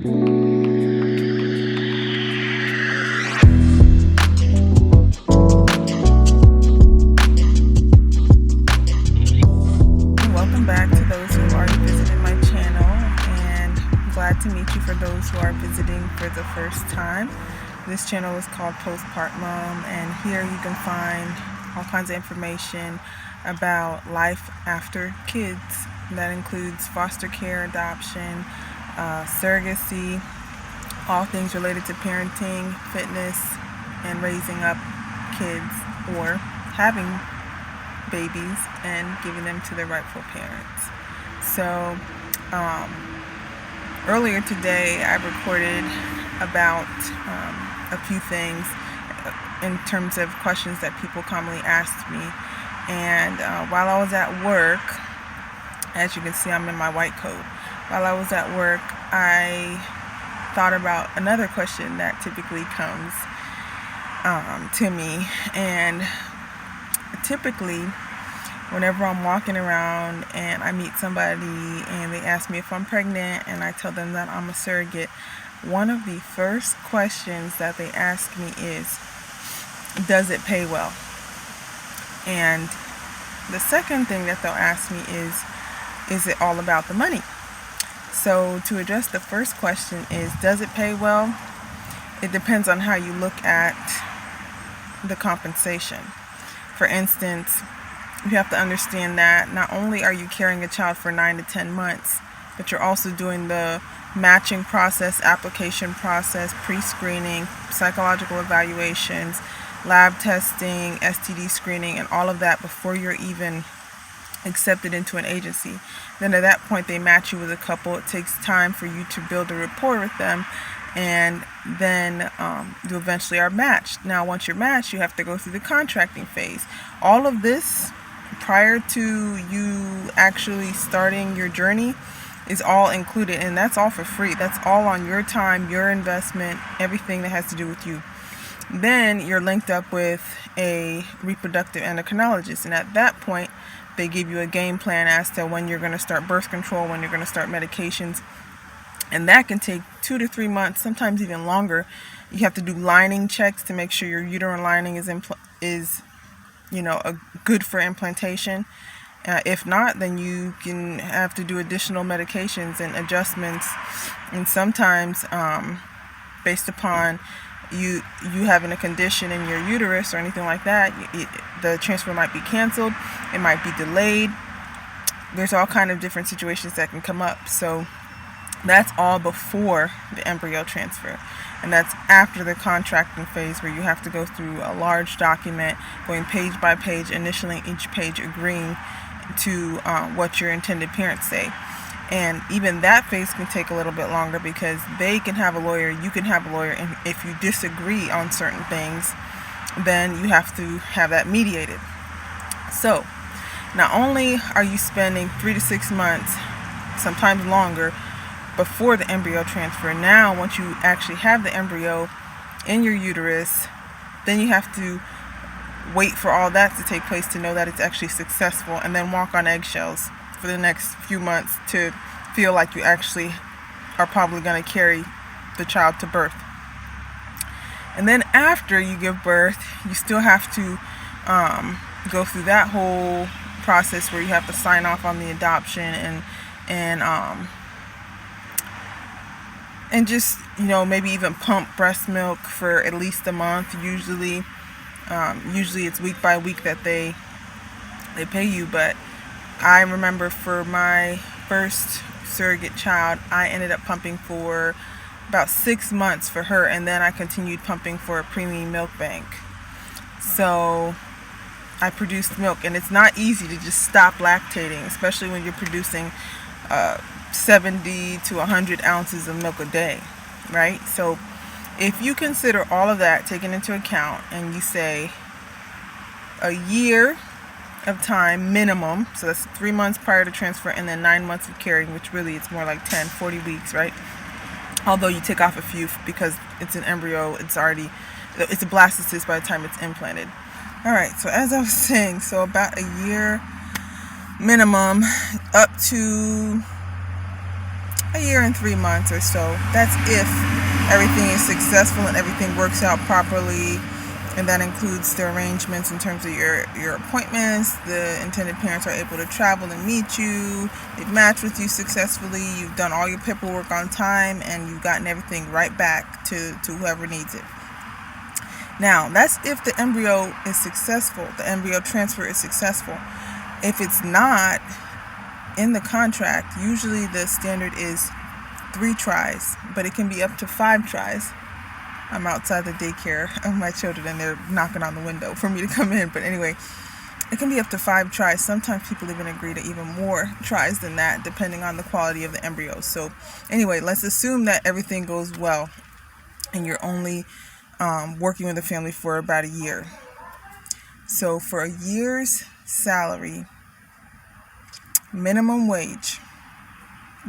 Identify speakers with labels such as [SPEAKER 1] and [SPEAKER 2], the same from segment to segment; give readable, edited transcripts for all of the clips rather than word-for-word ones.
[SPEAKER 1] Welcome back to those who already visited my channel, and I'm glad to meet you for those who are visiting for the first time. This channel is called Postpartum Mom, and here you can find all kinds of information about life after kids. That includes foster care, adoption, surrogacy, all things related to parenting, fitness, and raising up kids or having babies and giving them to their rightful parents. So earlier today I recorded about a few things in terms of questions that people commonly asked me, and while I was at work, as you can see I'm in my white coat, while I was at work I thought about another question that typically comes to me. And typically whenever I'm walking around and I meet somebody and they ask me if I'm pregnant and I tell them that I'm a surrogate, one of the first questions that they ask me is, does it pay well? And the second thing that they'll ask me is it all about the money? So to address the first question is, does it pay well? It depends on how you look at the compensation. For instance, you have to understand that not only are you carrying a child for 9 to 10 months, but you're also doing the matching process, application process, pre-screening, psychological evaluations, lab testing, STD screening, and all of that before you're even accepted into an agency. Then at that point they match you with a couple. It takes time for you to build a rapport with them, and then you eventually are matched. Now once you're matched, you have to go through the contracting phase. All of this prior to you actually starting your journey is all included, and that's all for free. That's all on your time, your investment, everything that has to do with you. Then you're linked up with a reproductive endocrinologist, and at that point they give you a game plan as to when you're going to start birth control, when you're going to start medications, and that can take 2 to 3 months, sometimes even longer. You have to do lining checks to make sure your uterine lining is good for implantation. If not, then you can have to do additional medications and adjustments, and sometimes based upon you having a condition in your uterus or anything like that, the transfer might be canceled, it might be delayed. There's all kind of different situations that can come up. So that's all before the embryo transfer, and that's after the contracting phase, where you have to go through a large document, going page by page, initially each page agreeing to what your intended parents say. And even that phase can take a little bit longer, because they can have a lawyer, you can have a lawyer, and if you disagree on certain things, then you have to have that mediated. So not only are you spending 3 to 6 months, sometimes longer, before the embryo transfer, now once you actually have the embryo in your uterus, then you have to wait for all that to take place to know that it's actually successful, and then walk on eggshells for the next few months to feel like you actually are probably going to carry the child to birth. And then after you give birth, you still have to go through that whole process where you have to sign off on the adoption and just maybe even pump breast milk for at least a month. Usually it's week by week that they pay you. But I remember for my first surrogate child, I ended up pumping for about 6 months for her, and then I continued pumping for a preemie milk bank. So I produced milk, and it's not easy to just stop lactating, especially when you're producing 70 to 100 ounces of milk a day, right? So if you consider all of that taken into account, and you say a year of time minimum, so that's 3 months prior to transfer, and then 9 months of carrying, which really it's more like 40 weeks, right? Although you take off a few because it's an embryo, it's a blastocyst by the time it's implanted. Alright, so as I was saying, so about a year minimum, up to a year year and 3 months or so. That's if everything is successful and everything works out properly. And that includes the arrangements in terms of your appointments. The intended parents are able to travel and meet you. They've matched with you successfully. You've done all your paperwork on time, and you've gotten everything right back to whoever needs it. Now, that's if the embryo is successful. The embryo transfer is successful. If it's not, in the contract, usually the standard is 3 tries, but it can be up to 5 tries. I'm outside the daycare of my children and they're knocking on the window for me to come in. But anyway, it can be up to 5 tries. Sometimes people even agree to even more tries than that, depending on the quality of the embryo. So anyway, let's assume that everything goes well and you're only working with the family for about a year. So for a year's salary, minimum wage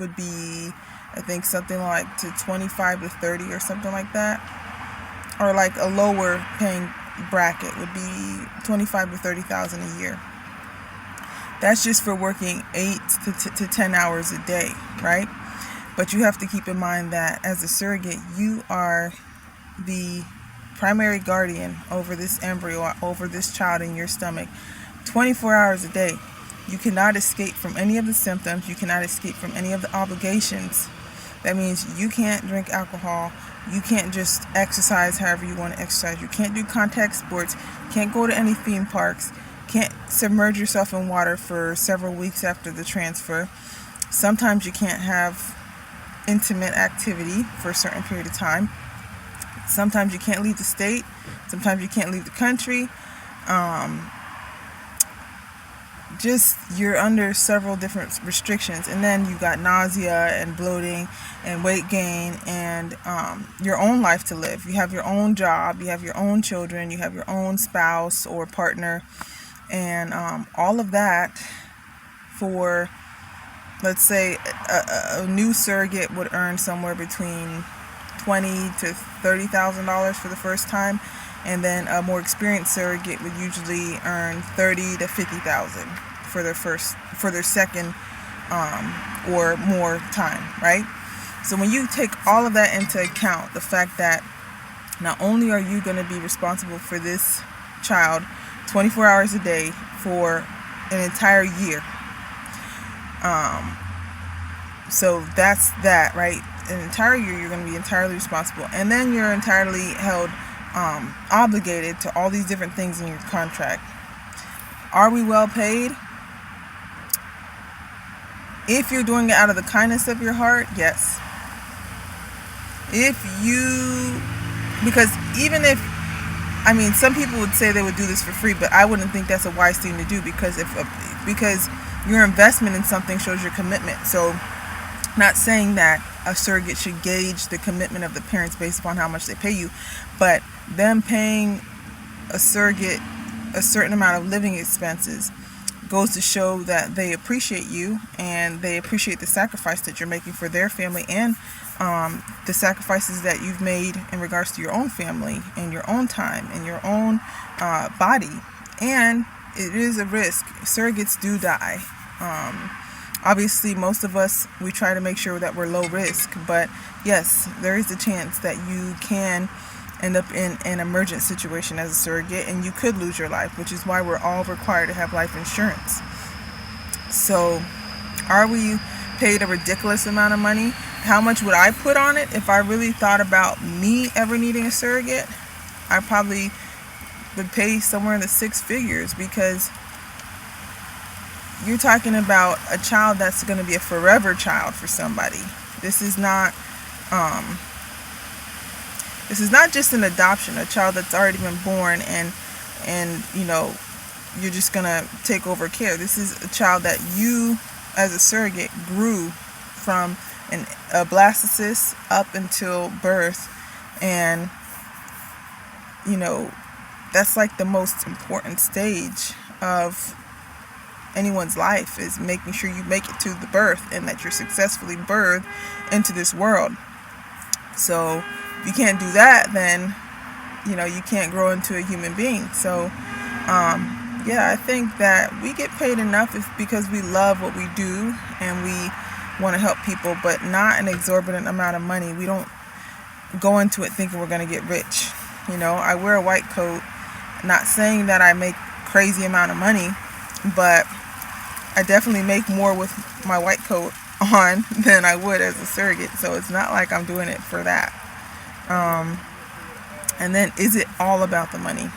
[SPEAKER 1] would be, I think, something like to 25 to 30 or something like that. Or like a lower paying bracket would be 25 to 30,000 a year. That's just for working 8 to 10 hours a day, right? But you have to keep in mind that as a surrogate, you are the primary guardian over this embryo, over this child in your stomach, 24 hours a day. You cannot escape from any of the symptoms. You cannot escape from any of the obligations. That means you can't drink alcohol. You can't just exercise however you want to exercise. You can't do contact sports. Can't go to any theme parks. Can't submerge yourself in water for several weeks after the transfer. Sometimes you can't have intimate activity for a certain period of time. Sometimes you can't leave the state. Sometimes you can't leave the country. Just you're under several different restrictions, and then you got nausea and bloating and weight gain and your own life to live. You have your own job, you have your own children, you have your own spouse or partner, and all of that for, let's say, a new surrogate would earn somewhere between $20,000 to $30,000 for the first time, and then a more experienced surrogate would usually earn $30,000 to $50,000 for their second or more time, right? So when you take all of that into account, the fact that not only are you going to be responsible for this child 24 hours a day for an entire year, so that's that, right? An entire year you're going to be entirely responsible, and then you're entirely held obligated to all these different things in your contract. Are we well paid? If you're doing it out of the kindness of your heart, yes. Because even if, some people would say they would do this for free, but I wouldn't think that's a wise thing to do, because your investment in something shows your commitment. So, not saying that a surrogate should gauge the commitment of the parents based upon how much they pay you, but them paying a surrogate a certain amount of living expenses goes to show that they appreciate you and they appreciate the sacrifice that you're making for their family, and the sacrifices that you've made in regards to your own family and your own time and your own body. And it is a risk. Surrogates do die. Obviously, most of us, we try to make sure that we're low risk, but yes, there is a chance that you can end up in an emergent situation as a surrogate, and you could lose your life, which is why we're all required to have life insurance. So, are we paid a ridiculous amount of money? How much would I put on it if I really thought about me ever needing a surrogate? I probably would pay somewhere in the 6 figures, because you're talking about a child that's going to be a forever child for somebody. This is not just an adoption, a child that's already been born and you're just going to take over care. This is a child that you, as a surrogate, grew from a blastocyst up until birth. And, that's like the most important stage of anyone's life, is making sure you make it to the birth and that you're successfully birthed into this world. So if you can't do that, then you can't grow into a human being. So I think that we get paid enough because we love what we do, and we want to help people, but not an exorbitant amount of money. We don't go into it thinking we're going to get rich. I wear a white coat, not saying that I make crazy amount of money, but I definitely make more with my white coat on than I would as a surrogate. So it's not like I'm doing it for that. And then, is it all about the money?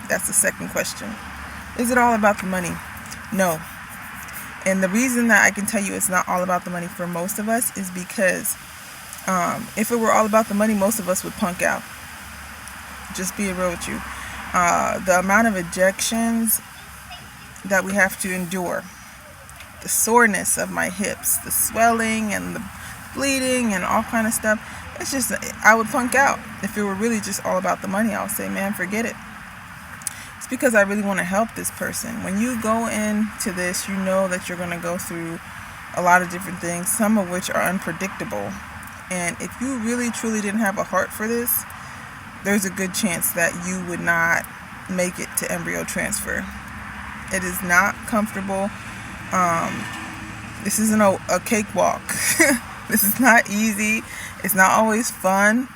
[SPEAKER 1] That's the second question. Is it all about the money? No. And the reason that I can tell you it's not all about the money for most of us is because if it were all about the money, most of us would punk out. Just being real with you. The amount of ejections that we have to endure, the soreness of my hips, the swelling and the bleeding and all kind of stuff, it's just, I would punk out. If it were really just all about the money, I would say, man, forget it. It's because I really want to help this person. When you go into this, you know that you're going to go through a lot of different things, some of which are unpredictable. And if you really truly didn't have a heart for this, there's a good chance that you would not make it to embryo transfer. It is not comfortable. This isn't a cakewalk. This is not easy. It's not always fun.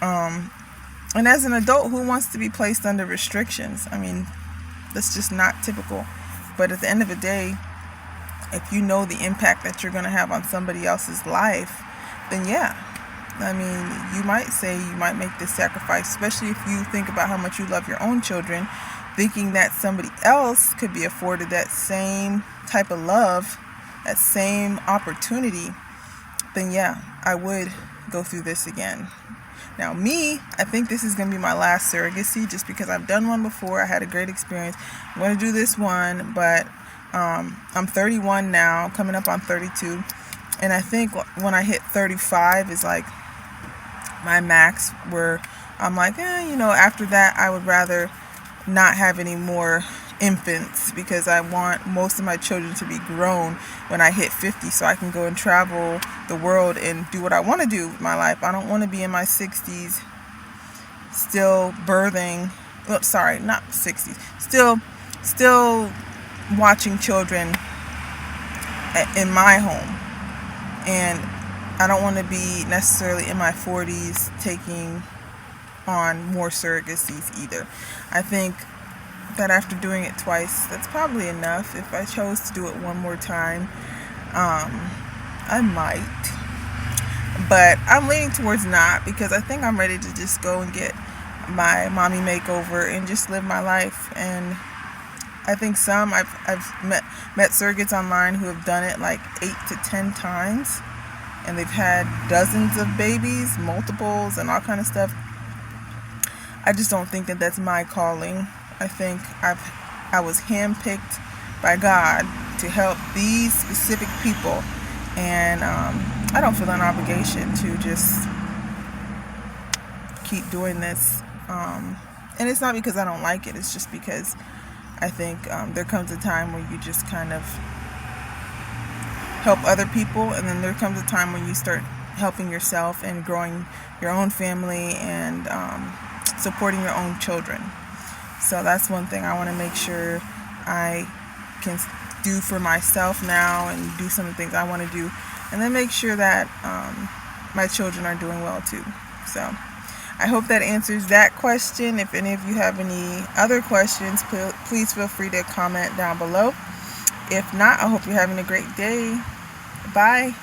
[SPEAKER 1] And as an adult, who wants to be placed under restrictions? I mean, that's just not typical. But at the end of the day, if you know the impact that you're going to have on somebody else's life, then yeah. I mean, you might make this sacrifice, especially if you think about how much you love your own children, thinking that somebody else could be afforded that same type of love, that same opportunity, then yeah, I would go through this again. Now me, I think this is going to be my last surrogacy just because I've done one before. I had a great experience. I'm going to do this one, but I'm 31 now, coming up on 32. And I think when I hit 35 is like my max, where I'm like, after that I would rather not have any more infants, because I want most of my children to be grown when I hit 50 so I can go and travel the world and do what I want to do with my life. I don't want to be in my 60s still birthing, not 60s, still watching children in my home. And I don't want to be necessarily in my 40s taking on more surrogacies either. I think that after doing it twice, that's probably enough. If I chose to do it one more time, I might. But I'm leaning towards not, because I think I'm ready to just go and get my mommy makeover and just live my life. And I think I've met surrogates online who have done it like 8 to 10 times, and they've had dozens of babies, multiples, and all kind of stuff. I just don't think that that's my calling. I think I was handpicked by God to help these specific people, and I don't feel an obligation to just keep doing this. And it's not because I don't like it. It's just because I think there comes a time where you just kind of help other people, and then there comes a time when you start helping yourself and growing your own family and supporting your own children. So that's one thing I want to make sure I can do for myself now, and do some of the things I want to do, and then make sure that my children are doing well too. So I hope that answers that question. If any of you have any other questions, please feel free to comment down below. If not, I hope you're having a great day. Bye.